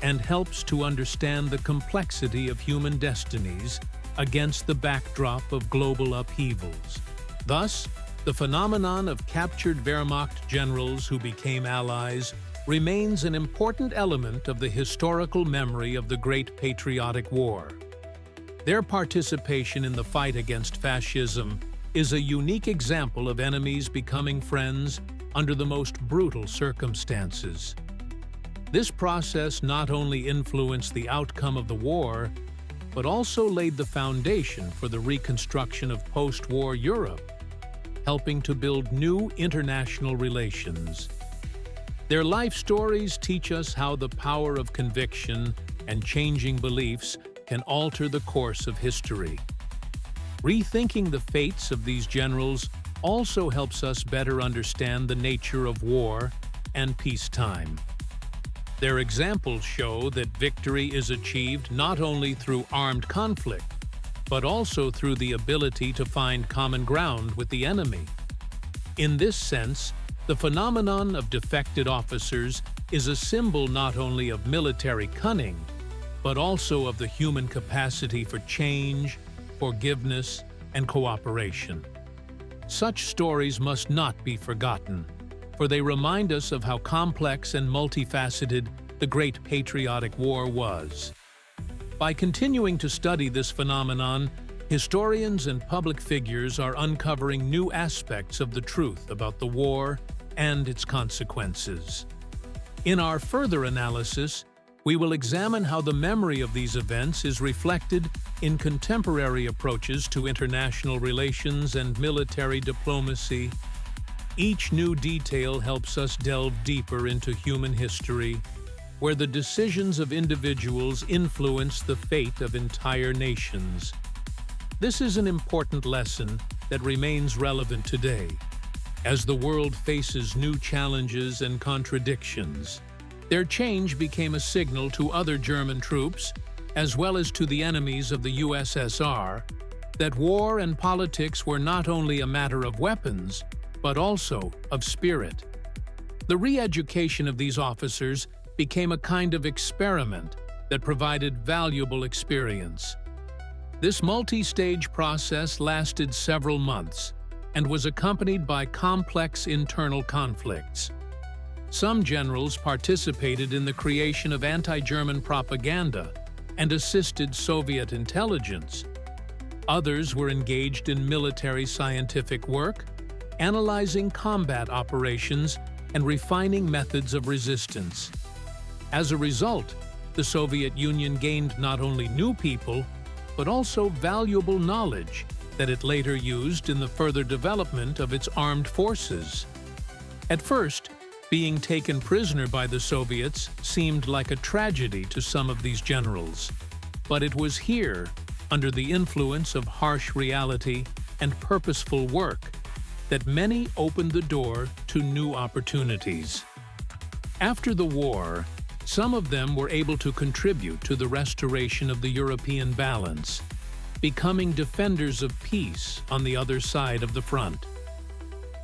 and helps to understand the complexity of human destinies against the backdrop of global upheavals. Thus, the phenomenon of captured Wehrmacht generals who became allies remains an important element of the historical memory of the Great Patriotic War. Their participation in the fight against fascism is a unique example of enemies becoming friends under the most brutal circumstances. This process not only influenced the outcome of the war, but also laid the foundation for the reconstruction of post-war Europe, helping to build new international relations. Their life stories teach us how the power of conviction and changing beliefs can alter the course of history. Rethinking the fates of these generals also helps us better understand the nature of war and peacetime. Their examples show that victory is achieved not only through armed conflict, but also through the ability to find common ground with the enemy. In this sense, the phenomenon of defected officers is a symbol not only of military cunning, but also of the human capacity for change, forgiveness, and cooperation. Such stories must not be forgotten, for they remind us of how complex and multifaceted the Great Patriotic War was. By continuing to study this phenomenon, historians and public figures are uncovering new aspects of the truth about the war and its consequences. In our further analysis, we will examine how the memory of these events is reflected in contemporary approaches to international relations and military diplomacy. Each new detail helps us delve deeper into human history, where the decisions of individuals influence the fate of entire nations. This is an important lesson that remains relevant today, as the world faces new challenges and contradictions. Their change became a signal to other German troops, as well as to the enemies of the USSR, that war and politics were not only a matter of weapons, but also of spirit. The re-education of these officers became a kind of experiment that provided valuable experience. This multi-stage process lasted several months and was accompanied by complex internal conflicts. Some generals participated in the creation of anti-German propaganda and assisted Soviet intelligence. Others were engaged in military scientific work, analyzing combat operations and refining methods of resistance. As a result, the Soviet Union gained not only new people, but also valuable knowledge that it later used in the further development of its armed forces. At first, being taken prisoner by the Soviets seemed like a tragedy to some of these generals. But it was here, under the influence of harsh reality and purposeful work, that many opened the door to new opportunities. After the war, some of them were able to contribute to the restoration of the European balance, becoming defenders of peace on the other side of the front.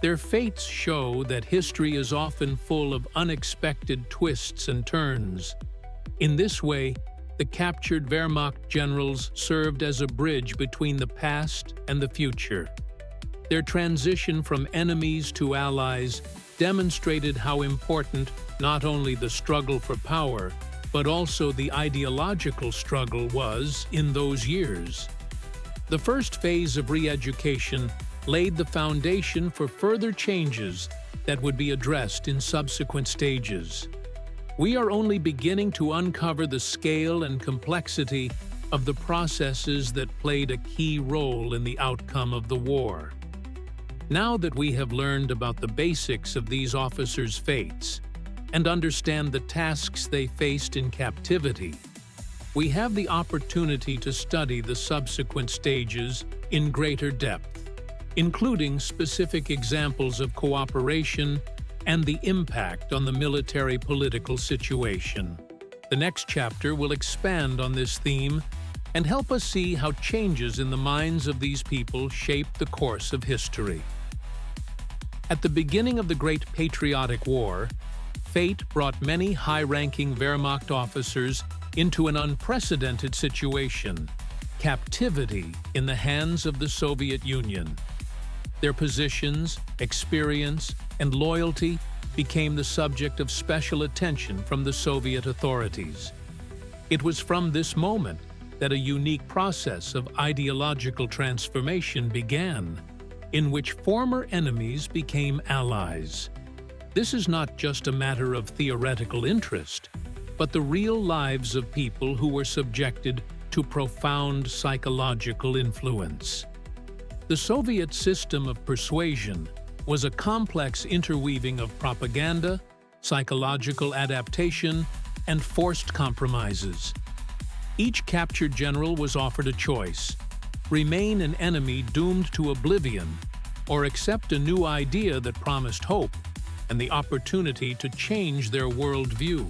Their fates show that history is often full of unexpected twists and turns. In this way, the captured Wehrmacht generals served as a bridge between the past and the future. Their transition from enemies to allies demonstrated how important not only the struggle for power, but also the ideological struggle was in those years. The first phase of re-education laid the foundation for further changes that would be addressed in subsequent stages. We are only beginning to uncover the scale and complexity of the processes that played a key role in the outcome of the war. Now that we have learned about the basics of these officers' fates and understand the tasks they faced in captivity, we have the opportunity to study the subsequent stages in greater depth, including specific examples of cooperation and the impact on the military-political situation. The next chapter will expand on this theme and help us see how changes in the minds of these people shaped the course of history. At the beginning of the Great Patriotic War, fate brought many high-ranking Wehrmacht officers into an unprecedented situation: captivity in the hands of the Soviet Union. Their positions, experience, and loyalty became the subject of special attention from the Soviet authorities. It was from this moment that a unique process of ideological transformation began, in which former enemies became allies. This is not just a matter of theoretical interest, but the real lives of people who were subjected to profound psychological influence. The Soviet system of persuasion was a complex interweaving of propaganda, psychological adaptation, and forced compromises. Each captured general was offered a choice: remain an enemy doomed to oblivion, or accept a new idea that promised hope and the opportunity to change their worldview.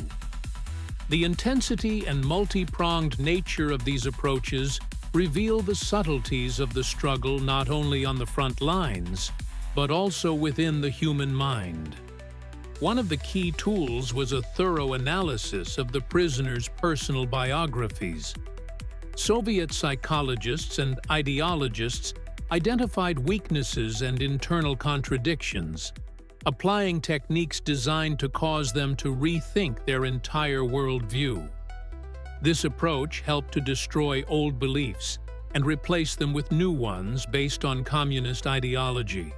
The intensity and multi-pronged nature of these approaches reveal the subtleties of the struggle not only on the front lines, but also within the human mind. One of the key tools was a thorough analysis of the prisoners' personal biographies. Soviet psychologists and ideologists identified weaknesses and internal contradictions, applying techniques designed to cause them to rethink their entire worldview. This approach helped to destroy old beliefs and replace them with new ones based on communist ideology.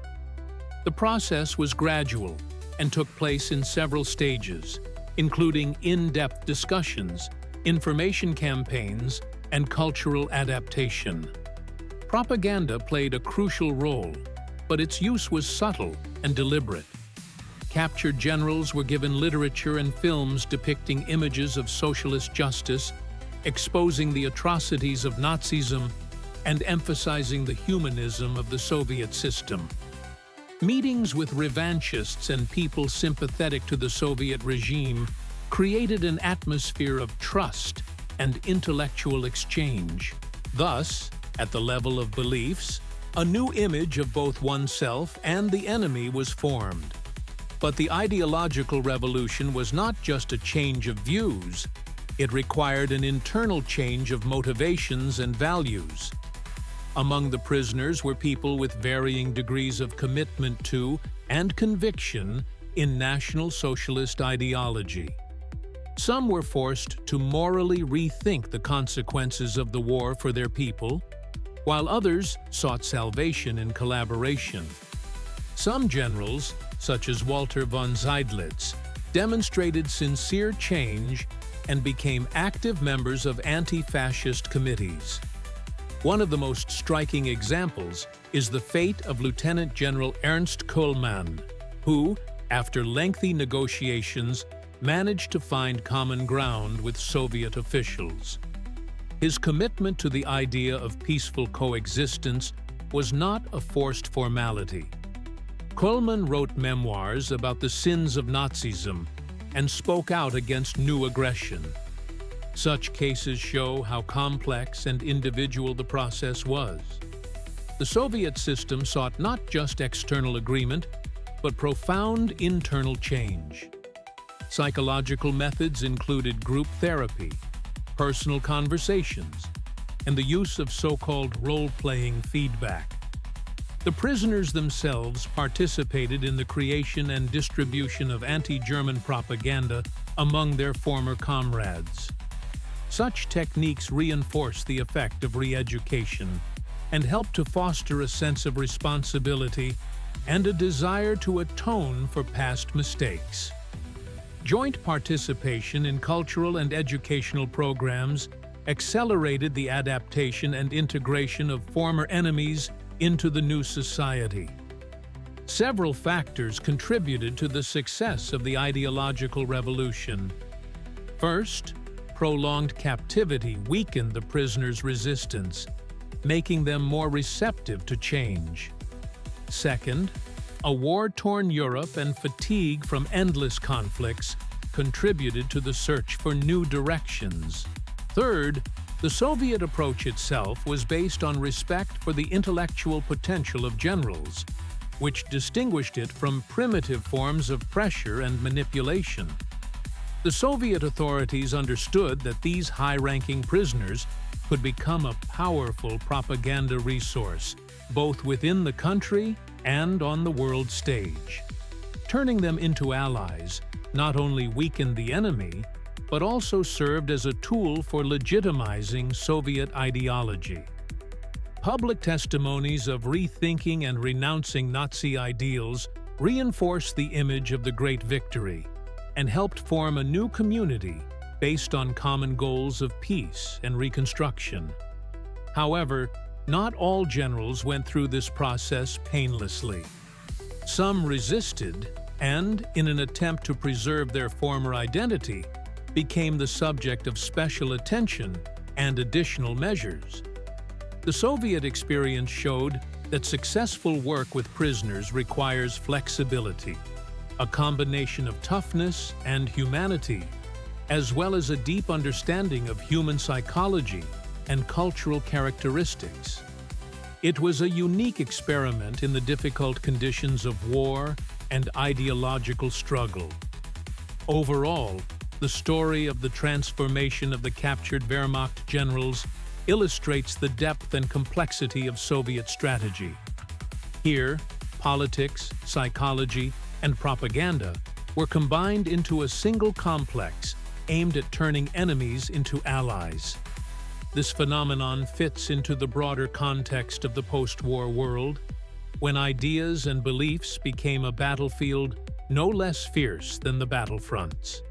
The process was gradual and took place in several stages, including in-depth discussions, information campaigns, and cultural adaptation. Propaganda played a crucial role, but its use was subtle and deliberate. Captured generals were given literature and films depicting images of socialist justice, exposing the atrocities of Nazism, and emphasizing the humanism of the Soviet system. Meetings with revanchists and people sympathetic to the Soviet regime created an atmosphere of trust and intellectual exchange. Thus, at the level of beliefs, a new image of both oneself and the enemy was formed. But the ideological revolution was not just a change of views. It required an internal change of motivations and values. Among the prisoners were people with varying degrees of commitment to and conviction in National Socialist ideology. Some were forced to morally rethink the consequences of the war for their people, while others sought salvation in collaboration. Some generals, such as Walter von Seydlitz, demonstrated sincere change and became active members of anti-fascist committees. One of the most striking examples is the fate of Lieutenant General Ernst Kuhlmann, who, after lengthy negotiations, managed to find common ground with Soviet officials. His commitment to the idea of peaceful coexistence was not a forced formality. Kuhlmann wrote memoirs about the sins of Nazism and spoke out against new aggression. Such cases show how complex and individual the process was. The Soviet system sought not just external agreement, but profound internal change. Psychological methods included group therapy, personal conversations, and the use of so-called role-playing feedback. The prisoners themselves participated in the creation and distribution of anti-German propaganda among their former comrades. Such techniques reinforce the effect of re-education and help to foster a sense of responsibility and a desire to atone for past mistakes. Joint participation in cultural and educational programs accelerated the adaptation and integration of former enemies into the new society. Several factors contributed to the success of the ideological revolution. First, prolonged captivity weakened the prisoners' resistance, making them more receptive to change. Second, a war-torn Europe and fatigue from endless conflicts contributed to the search for new directions. Third, the Soviet approach itself was based on respect for the intellectual potential of generals, which distinguished it from primitive forms of pressure and manipulation. The Soviet authorities understood that these high-ranking prisoners could become a powerful propaganda resource, both within the country and on the world stage. Turning them into allies not only weakened the enemy, but also served as a tool for legitimizing Soviet ideology. Public testimonies of rethinking and renouncing Nazi ideals reinforced the image of the Great Victory and helped form a new community based on common goals of peace and reconstruction. However, not all generals went through this process painlessly. Some resisted and, in an attempt to preserve their former identity, became the subject of special attention and additional measures. The Soviet experience showed that successful work with prisoners requires flexibility, a combination of toughness and humanity, as well as a deep understanding of human psychology and cultural characteristics. It was a unique experiment in the difficult conditions of war and ideological struggle. Overall, the story of the transformation of the captured Wehrmacht generals illustrates the depth and complexity of Soviet strategy. Here, politics, psychology, and propaganda were combined into a single complex aimed at turning enemies into allies. This phenomenon fits into the broader context of the post-war world, when ideas and beliefs became a battlefield no less fierce than the battlefronts.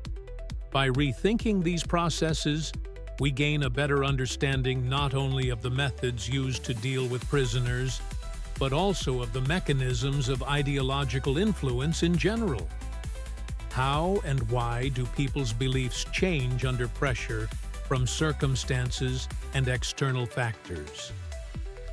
By rethinking these processes, we gain a better understanding not only of the methods used to deal with prisoners, but also of the mechanisms of ideological influence in general. How and why do people's beliefs change under pressure from circumstances and external factors?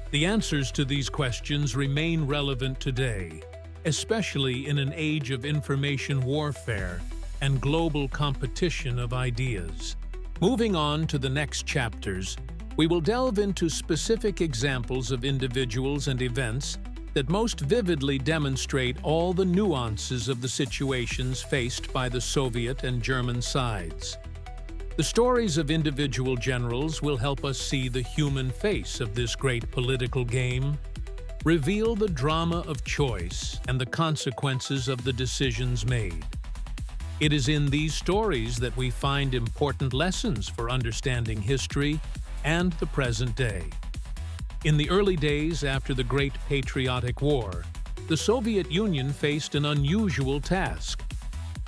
The answers to these questions remain relevant today, especially in an age of information warfare and global competition of ideas. Moving on to the next chapters, we will delve into specific examples of individuals and events that most vividly demonstrate all the nuances of the situations faced by the Soviet and German sides. The stories of individual generals will help us see the human face of this great political game, reveal the drama of choice and the consequences of the decisions made. It is in these stories that we find important lessons for understanding history and the present day. In the early days after the Great Patriotic War, the Soviet Union faced an unusual task: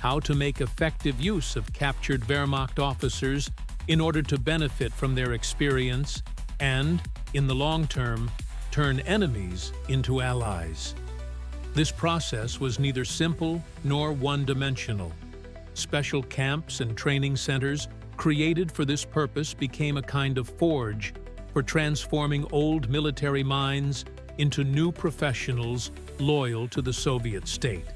how to make effective use of captured Wehrmacht officers in order to benefit from their experience and, in the long term, turn enemies into allies. This process was neither simple nor one-dimensional. Special camps and training centers created for this purpose became a kind of forge for transforming old military minds into new professionals loyal to the Soviet state.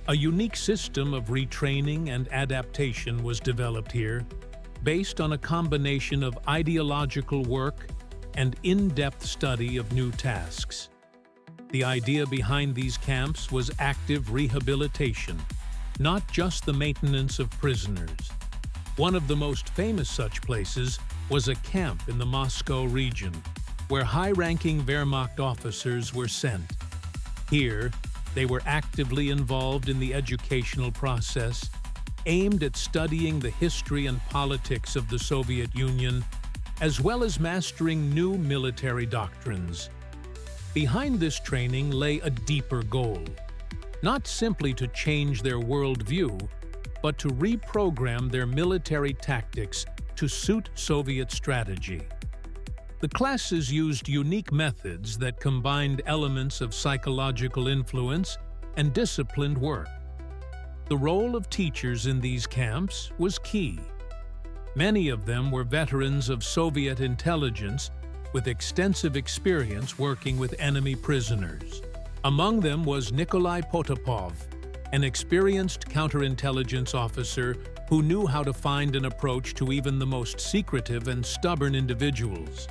A unique system of retraining and adaptation was developed here, based on a combination of ideological work and in-depth study of new tasks. The idea behind these camps was active rehabilitation, not just the maintenance of prisoners. One of the most famous such places was a camp in the Moscow region, where high-ranking Wehrmacht officers were sent. Here, they were actively involved in the educational process, aimed at studying the history and politics of the Soviet Union, as well as mastering new military doctrines. Behind this training lay a deeper goal, not simply to change their worldview, but to reprogram their military tactics to suit Soviet strategy. The classes used unique methods that combined elements of psychological influence and disciplined work. The role of teachers in these camps was key. Many of them were veterans of Soviet intelligence with extensive experience working with enemy prisoners. Among them was Nikolai Potapov, an experienced counterintelligence officer who knew how to find an approach to even the most secretive and stubborn individuals.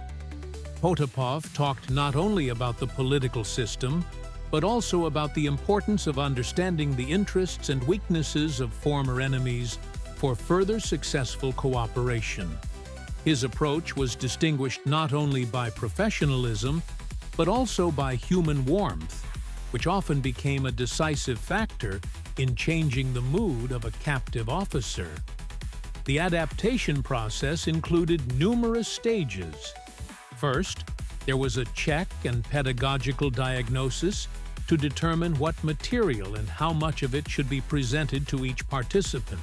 Potapov talked not only about the political system, but also about the importance of understanding the interests and weaknesses of former enemies for further successful cooperation. His approach was distinguished not only by professionalism, but also by human warmth, which often became a decisive factor in changing the mood of a captive officer. The adaptation process included numerous stages. First, there was a check and pedagogical diagnosis to determine what material and how much of it should be presented to each participant.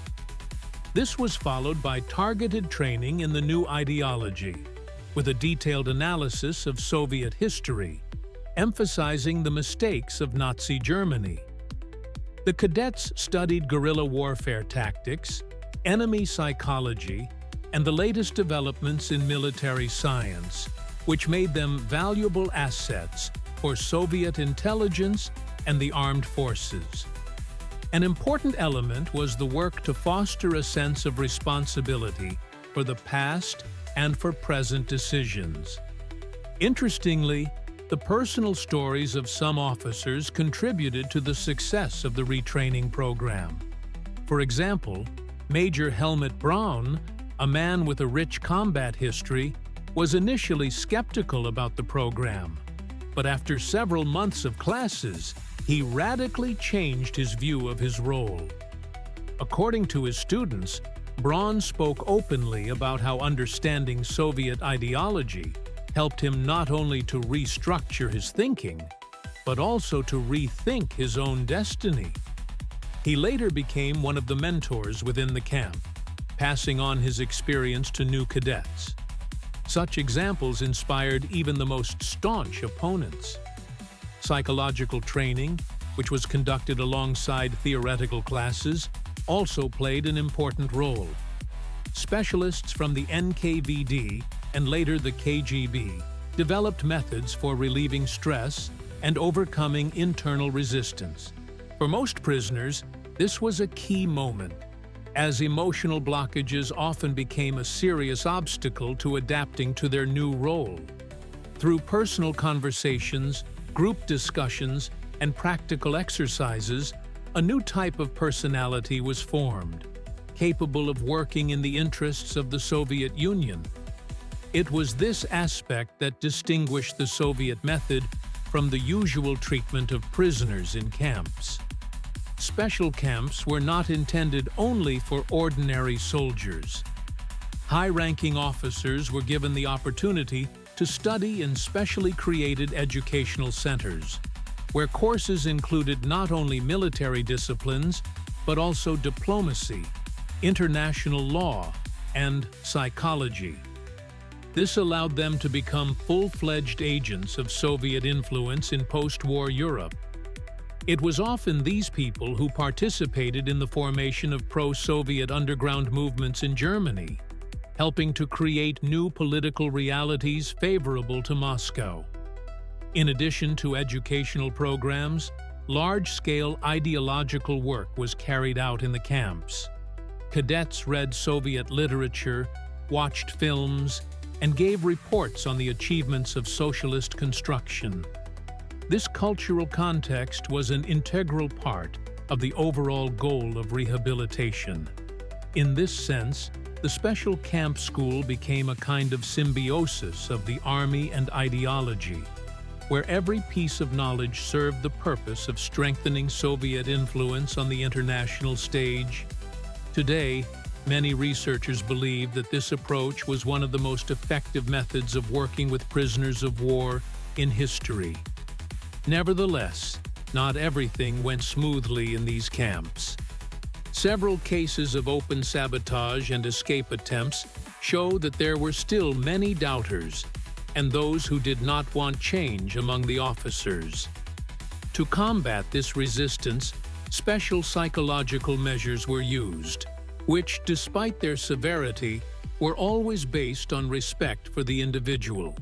This was followed by targeted training in the new ideology, with a detailed analysis of Soviet history, emphasizing the mistakes of Nazi Germany. The cadets studied guerrilla warfare tactics, enemy psychology, and the latest developments in military science, which made them valuable assets for Soviet intelligence and the armed forces. An important element was the work to foster a sense of responsibility for the past and for present decisions. Interestingly, the personal stories of some officers contributed to the success of the retraining program. For example, Major Helmut Braun, a man with a rich combat history, was initially skeptical about the program, but after several months of classes, he radically changed his view of his role. According to his students, Braun spoke openly about how understanding Soviet ideology helped him not only to restructure his thinking, but also to rethink his own destiny. He later became one of the mentors within the camp, passing on his experience to new cadets. Such examples inspired even the most staunch opponents. Psychological training, which was conducted alongside theoretical classes, also played an important role. Specialists from the NKVD and later the KGB developed methods for relieving stress and overcoming internal resistance. For most prisoners, this was a key moment, as emotional blockages often became a serious obstacle to adapting to their new role. Through personal conversations, group discussions, and practical exercises, a new type of personality was formed, capable of working in the interests of the Soviet Union. It was this aspect that distinguished the Soviet method from the usual treatment of prisoners in camps. Special camps were not intended only for ordinary soldiers. High-ranking officers were given the opportunity to study in specially created educational centers, where courses included not only military disciplines, but also diplomacy, international law, and psychology. This allowed them to become full-fledged agents of Soviet influence in post-war Europe. It was often these people who participated in the formation of pro-Soviet underground movements in Germany, helping to create new political realities favorable to Moscow. In addition to educational programs, large-scale ideological work was carried out in the camps. Cadets read Soviet literature, watched films, and gave reports on the achievements of socialist construction. This cultural context was an integral part of the overall goal of rehabilitation. In this sense, the special camp school became a kind of symbiosis of the army and ideology, where every piece of knowledge served the purpose of strengthening Soviet influence on the international stage. Today, many researchers believe that this approach was one of the most effective methods of working with prisoners of war in history. Nevertheless, not everything went smoothly in these camps. Several cases of open sabotage and escape attempts show that there were still many doubters and those who did not want change among the officers. To combat this resistance, special psychological measures were used, which, despite their severity, were always based on respect for the individual.